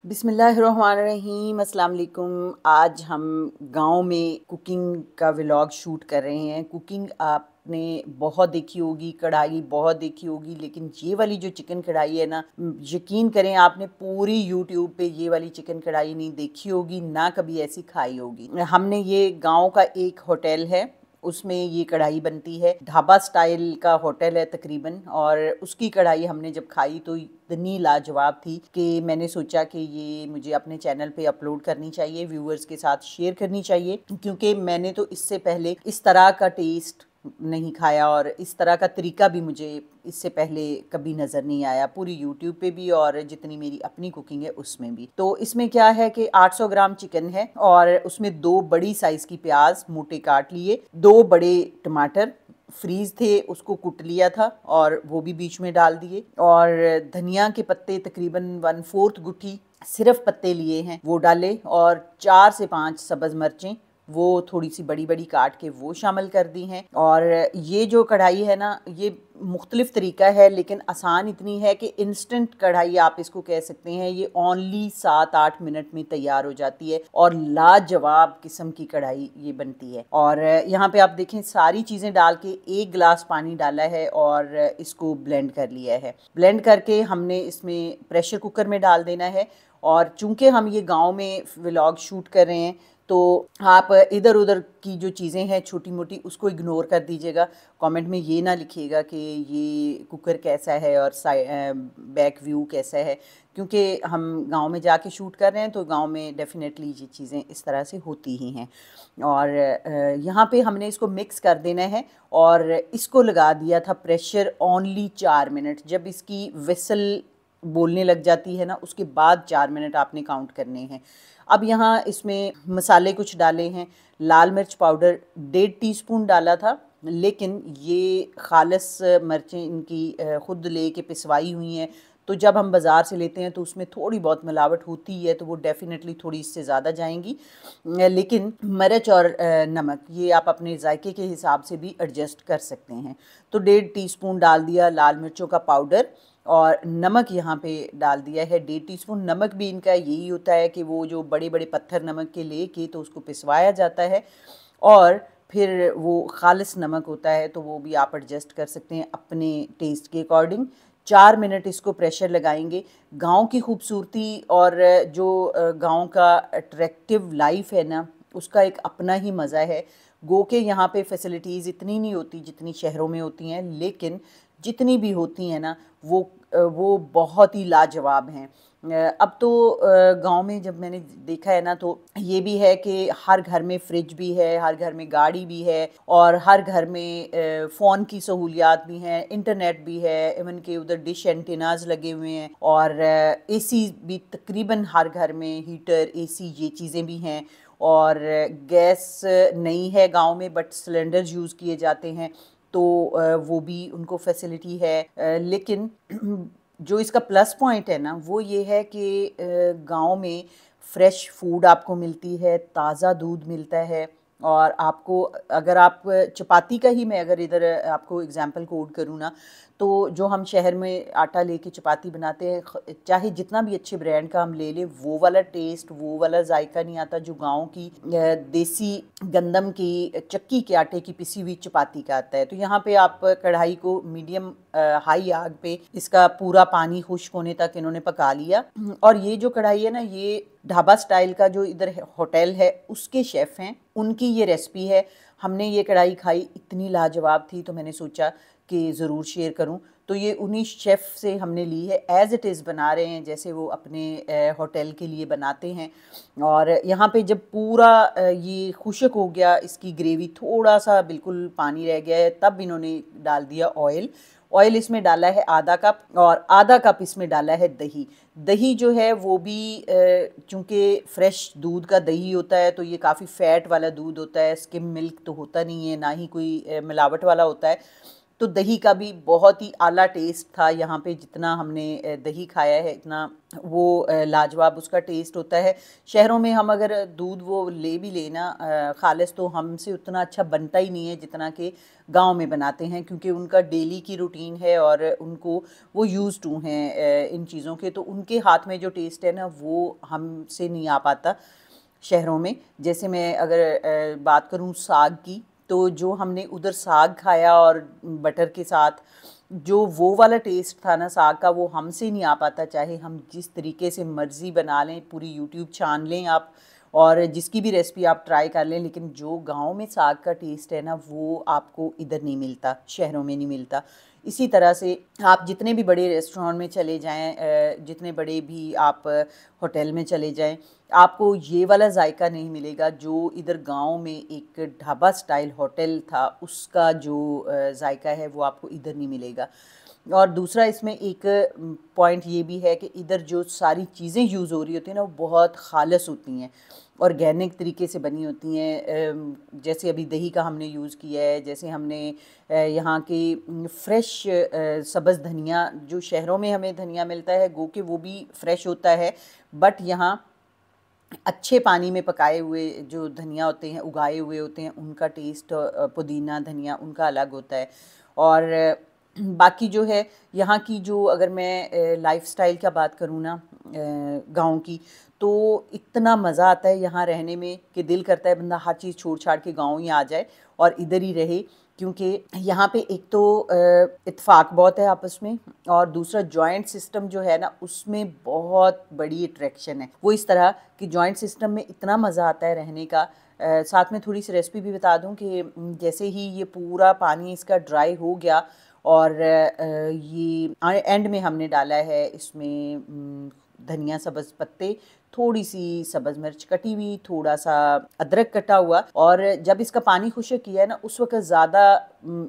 बिस्मिल्लाहिर्रहमानिर्रहीम, अस्सलाम वालेकुम। आज हम गांव में कुकिंग का व्लॉग शूट कर रहे हैं। कुकिंग आपने बहुत देखी होगी, कढ़ाई बहुत देखी होगी, लेकिन ये वाली जो चिकन कढ़ाई है ना, यकीन करें आपने पूरी यूट्यूब पे ये वाली चिकन कढ़ाई नहीं देखी होगी, ना कभी ऐसी खाई होगी। हमने ये गांव का एक होटल है, उसमें ये कढ़ाई बनती है। ढाबा स्टाइल का होटल है तकरीबन, और उसकी कढ़ाई हमने जब खाई तो इतनी लाजवाब थी कि मैंने सोचा कि ये मुझे अपने चैनल पे अपलोड करनी चाहिए, व्यूअर्स के साथ शेयर करनी चाहिए, क्योंकि मैंने तो इससे पहले इस तरह का टेस्ट नहीं खाया और इस तरह का तरीका भी मुझे इससे पहले कभी नज़र नहीं आया, पूरी यूट्यूब पे भी और जितनी मेरी अपनी कुकिंग है उसमें भी। तो इसमें क्या है कि 800 ग्राम चिकन है और उसमें 2 बड़ी साइज़ की प्याज मोटे काट लिए, 2 बड़े टमाटर फ्रीज थे उसको कुट लिया था और वो भी बीच में डाल दिए, और धनिया के पत्ते तकरीबन 1/4 गुठी सिर्फ पत्ते लिए हैं वो डाले, और 4 से 5 सब्ज़ मिर्चें वो थोड़ी सी बड़ी बड़ी काट के वो शामिल कर दी हैं। और ये जो कढ़ाई है ना, ये मुख्तलिफ तरीका है लेकिन आसान इतनी है कि इंस्टेंट कढ़ाई आप इसको कह सकते हैं। ये ओनली 7-8 मिनट में तैयार हो जाती है और लाजवाब किस्म की कढ़ाई ये बनती है। और यहाँ पे आप देखें सारी चीज़ें डाल के 1 गिलास पानी डाला है और इसको ब्लेंड कर लिया है। ब्लेंड करके हमने इसमें प्रेशर कुकर में डाल देना है। और चूंकि हम ये गांव में व्लॉग शूट कर रहे हैं तो आप इधर उधर की जो चीज़ें हैं छोटी मोटी उसको इग्नोर कर दीजिएगा। कमेंट में ये ना लिखिएगा कि ये कुकर कैसा है और बैक व्यू कैसा है, क्योंकि हम गांव में जाके शूट कर रहे हैं तो गांव में डेफिनेटली ये चीज़ें इस तरह से होती ही हैं। और यहाँ पे हमने इसको मिक्स कर देना है और इसको लगा दिया था प्रेशर ओनली 4 मिनट। जब इसकी विसल बोलने लग जाती है ना, उसके बाद 4 मिनट आपने काउंट करने हैं। अब यहाँ इसमें मसाले कुछ डाले हैं। लाल मिर्च पाउडर 1.5 टीस्पून डाला था, लेकिन ये खालिस मिर्चें इनकी ख़ुद ले के पिसवाई हुई हैं, तो जब हम बाज़ार से लेते हैं तो उसमें थोड़ी बहुत मिलावट होती है, तो वो डेफ़िनेटली थोड़ी इससे ज़्यादा जाएंगी। लेकिन मिर्च और नमक ये आप अपने जायके के हिसाब से भी एडजस्ट कर सकते हैं। तो 1.5 टीस्पून डाल दिया लाल मिर्चों का पाउडर, और नमक यहाँ पे डाल दिया है 1.5 टीस्पून। नमक भी इनका यही होता है कि वो जो बड़े बड़े पत्थर नमक के लेके तो उसको पिसवाया जाता है, और फिर वो खालिस नमक होता है तो वो भी आप एडजस्ट कर सकते हैं अपने टेस्ट के अकॉर्डिंग। 4 मिनट इसको प्रेशर लगाएंगे। गांव की खूबसूरती और जो गांव का अट्रैक्टिव लाइफ है ना, उसका एक अपना ही मज़ा है। गो के यहाँ पे फैसिलिटीज़ इतनी नहीं होती जितनी शहरों में होती हैं, लेकिन जितनी भी होती हैं ना वो बहुत ही लाजवाब हैं। अब तो गांव में जब मैंने देखा है ना, तो ये भी है कि हर घर में फ्रिज भी है, हर घर में गाड़ी भी है, और हर घर में फ़ोन की सहूलियात भी हैं, इंटरनेट भी है, इवन के उधर डिश एंटीनाज लगे हुए हैं, और एसी भी तकरीबन हर घर में, हीटर एसी ये चीज़ें भी हैं। और गैस नहीं है गांव में, बट सिलेंडर्स यूज़ किए जाते हैं, तो वो भी उनको फैसिलिटी है। लेकिन जो इसका प्लस पॉइंट है ना, वो ये है कि गांव में फ्रेश फूड आपको मिलती है, ताज़ा दूध मिलता है। और आपको अगर आप चपाती का ही मैं अगर इधर आपको एग्जांपल कोड करूँ ना, तो जो हम शहर में आटा लेके चपाती बनाते हैं, चाहे जितना भी अच्छे ब्रांड का हम ले लें, वो वाला टेस्ट, वो वाला जायका नहीं आता जो गांव की देसी गंदम की चक्की के आटे की पिसी हुई चपाती का आता है। तो यहाँ पे आप कढ़ाई को मीडियम हाई आग पे इसका पूरा पानी खुश्क होने तक इन्होंने पका लिया। और ये जो कढ़ाई है ना, ये ढाबा स्टाइल का जो इधर होटल है उसके शेफ़ हैं, उनकी ये रेसिपी है। हमने ये कढ़ाई खाई, इतनी लाजवाब थी, तो मैंने सोचा कि ज़रूर शेयर करूं। तो ये उन्हीं शेफ़ से हमने ली है, एज़ इट इज़ बना रहे हैं जैसे वो अपने होटल के लिए बनाते हैं। और यहाँ पे जब पूरा ये खुश्क हो गया, इसकी ग्रेवी थोड़ा सा बिल्कुल पानी रह गया है, तब इन्होंने डाल दिया ऑयल। ऑयल इसमें डाला है आधा कप, और आधा कप इसमें डाला है दही। दही जो है वो भी चूँकि फ्रेश दूध का दही होता है तो ये काफ़ी फ़ैट वाला दूध होता है, स्किम मिल्क तो होता नहीं है, ना ही कोई मिलावट वाला होता है। तो दही का भी बहुत ही आला टेस्ट था यहाँ पे। जितना हमने दही खाया है इतना वो लाजवाब उसका टेस्ट होता है। शहरों में हम अगर दूध वो ले भी लेना खालिस, तो हमसे उतना अच्छा बनता ही नहीं है जितना कि गांव में बनाते हैं, क्योंकि उनका डेली की रूटीन है और उनको वो यूज़ टू हैं इन चीज़ों के, तो उनके हाथ में जो टेस्ट है ना वो हमसे नहीं आ पाता शहरों में। जैसे मैं अगर बात करूं साग की, तो जो हमने उधर साग खाया और बटर के साथ जो वो वाला टेस्ट था ना साग का, वो हमसे नहीं आ पाता। चाहे हम जिस तरीके से मर्ज़ी बना लें, पूरी यूट्यूब छान लें आप और जिसकी भी रेसिपी आप ट्राई कर लें, लेकिन जो गांव में साग का टेस्ट है ना वो आपको इधर नहीं मिलता, शहरों में नहीं मिलता। इसी तरह से आप जितने भी बड़े रेस्टोरेंट में चले जाएं, जितने बड़े भी आप होटल में चले जाएं, आपको ये वाला जायका नहीं मिलेगा जो इधर गांव में एक ढाबा स्टाइल होटल था उसका जो जायका है वो आपको इधर नहीं मिलेगा। और दूसरा इसमें एक पॉइंट ये भी है कि इधर जो सारी चीज़ें यूज़ हो रही होती हैं ना वो बहुत खालस होती हैं, ऑर्गेनिक तरीके से बनी होती हैं। जैसे अभी दही का हमने यूज़ किया है, जैसे हमने यहाँ की फ्रेश सब्ज़ धनिया, जो शहरों में हमें धनिया मिलता है गो के वो भी फ्रेश होता है, बट यहाँ अच्छे पानी में पकाए हुए जो धनिया होते हैं, उगाए हुए होते हैं, उनका टेस्ट पुदीना धनिया उनका अलग होता है। और बाकी जो है यहाँ की जो, अगर मैं लाइफस्टाइल का बात करूँ ना गांव की, तो इतना मज़ा आता है यहाँ रहने में कि दिल करता है बंदा हर चीज़ छोड़ छाड़ के गांव ही आ जाए और इधर ही रहे। क्योंकि यहाँ पे एक तो इत्तेफाक बहुत है आपस में, और दूसरा जॉइंट सिस्टम जो है ना उसमें बहुत बड़ी अट्रैक्शन है। वो इस तरह कि जॉइंट सिस्टम में इतना मज़ा आता है रहने का। साथ में थोड़ी सी रेसिपी भी बता दूं कि जैसे ही ये पूरा पानी इसका ड्राई हो गया और ये एंड में हमने डाला है इसमें धनिया, सब्ज़ पत्ते, थोड़ी सी सब्ज़ मिर्च कटी हुई, थोड़ा सा अदरक कटा हुआ, और जब इसका पानी खुश्क किया है ना उस वक्त ज़्यादा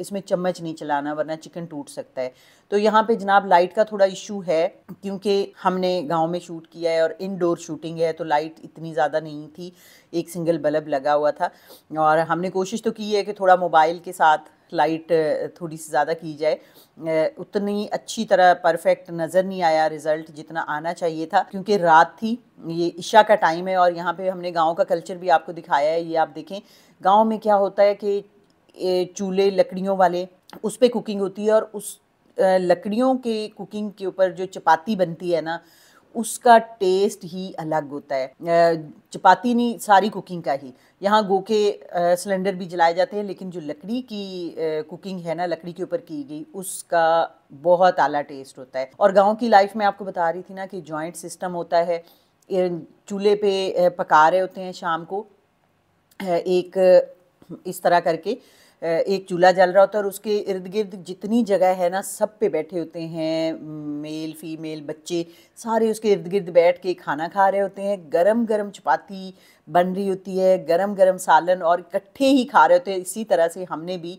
इसमें चम्मच नहीं चलाना वरना चिकन टूट सकता है। तो यहाँ पे जनाब लाइट का थोड़ा इशू है, क्योंकि हमने गांव में शूट किया है और इनडोर शूटिंग है, तो लाइट इतनी ज़्यादा नहीं थी, एक सिंगल बल्ब लगा हुआ था। और हमने कोशिश तो की है कि थोड़ा मोबाइल के साथ लाइट थोड़ी सी ज़्यादा की जाए, उतनी अच्छी तरह परफेक्ट नज़र नहीं आया रिज़ल्ट जितना आना चाहिए था, क्योंकि रात थी, ये इशा का टाइम है। और यहाँ पे हमने गांव का कल्चर भी आपको दिखाया है। ये आप देखें गांव में क्या होता है कि चूल्हे लकड़ियों वाले उस पर कुकिंग होती है, और उस लकड़ियों के कुकिंग के ऊपर जो चपाती बनती है ना उसका टेस्ट ही अलग होता है। चपाती नहीं, सारी कुकिंग का ही। यहाँ गो के सिलेंडर भी जलाए जाते हैं, लेकिन जो लकड़ी की कुकिंग है ना, लकड़ी के ऊपर की गई, उसका बहुत आला टेस्ट होता है। और गांव की लाइफ में आपको बता रही थी ना कि जॉइंट सिस्टम होता है, चूल्हे पे पका रहे होते हैं शाम को, एक इस तरह करके एक चूल्हा जल रहा होता है और उसके इर्द गिर्द जितनी जगह है ना सब पे बैठे होते हैं, मेल फीमेल बच्चे सारे उसके इर्द गिर्द बैठ के खाना खा रहे होते हैं। गरम गरम चपाती बन रही होती है, गरम गरम सालन, और इकट्ठे ही खा रहे होते हैं। इसी तरह से हमने भी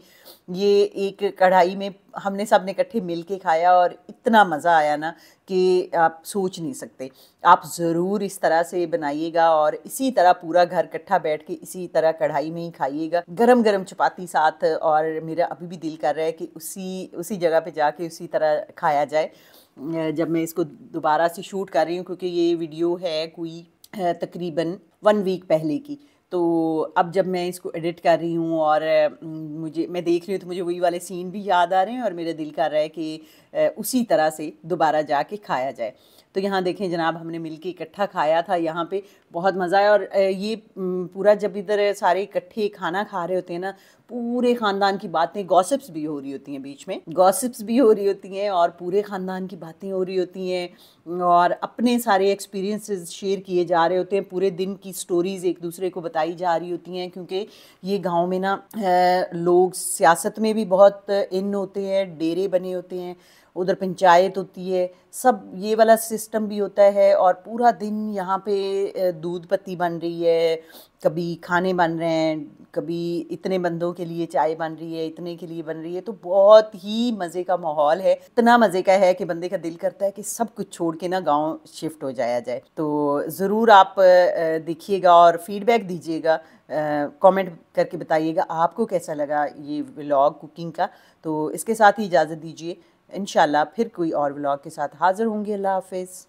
ये एक कढ़ाई में हमने सब ने इकट्ठे मिल के खाया और इतना मज़ा आया ना कि आप सोच नहीं सकते। आप ज़रूर इस तरह से बनाइएगा और इसी तरह पूरा घर इकट्ठा बैठ के इसी तरह कढ़ाई में ही खाइएगा, गरम गरम चपाती साथ। और मेरा अभी भी दिल कर रहा है कि उसी जगह पे जाके उसी तरह खाया जाए जब मैं इसको दोबारा से शूट कर रही हूँ, क्योंकि ये वीडियो है कोई तकरीबन 1 वीक पहले की। तो अब जब मैं इसको एडिट कर रही हूँ और मैं देख रही हूँ तो मुझे वही वाले सीन भी याद आ रहे हैं और मेरा दिल कर रहा है कि उसी तरह से दोबारा जाके खाया जाए। तो यहाँ देखें जनाब, हमने मिलके इकट्ठा खाया था, यहाँ पे बहुत मज़ा आया। और ये पूरा जब इधर सारे इकट्ठे खाना खा रहे होते हैं ना, पूरे ख़ानदान की बातें, गॉसिप्स भी हो रही होती हैं, बीच में गॉसिप्स भी हो रही होती हैं और पूरे ख़ानदान की बातें हो रही होती हैं और अपने सारे एक्सपीरियंसेस शेयर किए जा रहे होते हैं, पूरे दिन की स्टोरीज़ एक दूसरे को बताई जा रही होती हैं। क्योंकि ये गाँव में ना लोग सियासत में भी बहुत इन होते हैं, डेरे बने होते हैं उधर पंचायत होती है, सब ये वाला सिस्टम भी होता है। और पूरा दिन यहाँ पे दूध पत्ती बन रही है, कभी खाने बन रहे हैं, कभी इतने बंदों के लिए चाय बन रही है, इतने के लिए बन रही है। तो बहुत ही मज़े का माहौल है, इतना मज़े का है कि बंदे का दिल करता है कि सब कुछ छोड़ के ना गांव शिफ्ट हो जाया जाए। तो ज़रूर आप देखिएगा और फीडबैक दीजिएगा, कमेंट करके बताइएगा आपको कैसा लगा ये व्लॉग कुकिंग का। तो इसके साथ ही इजाज़त दीजिए, इंशाल्लाह फिर कोई और व्लॉग के साथ हाज़िर होंगे। अल्लाह हाफ़िज़।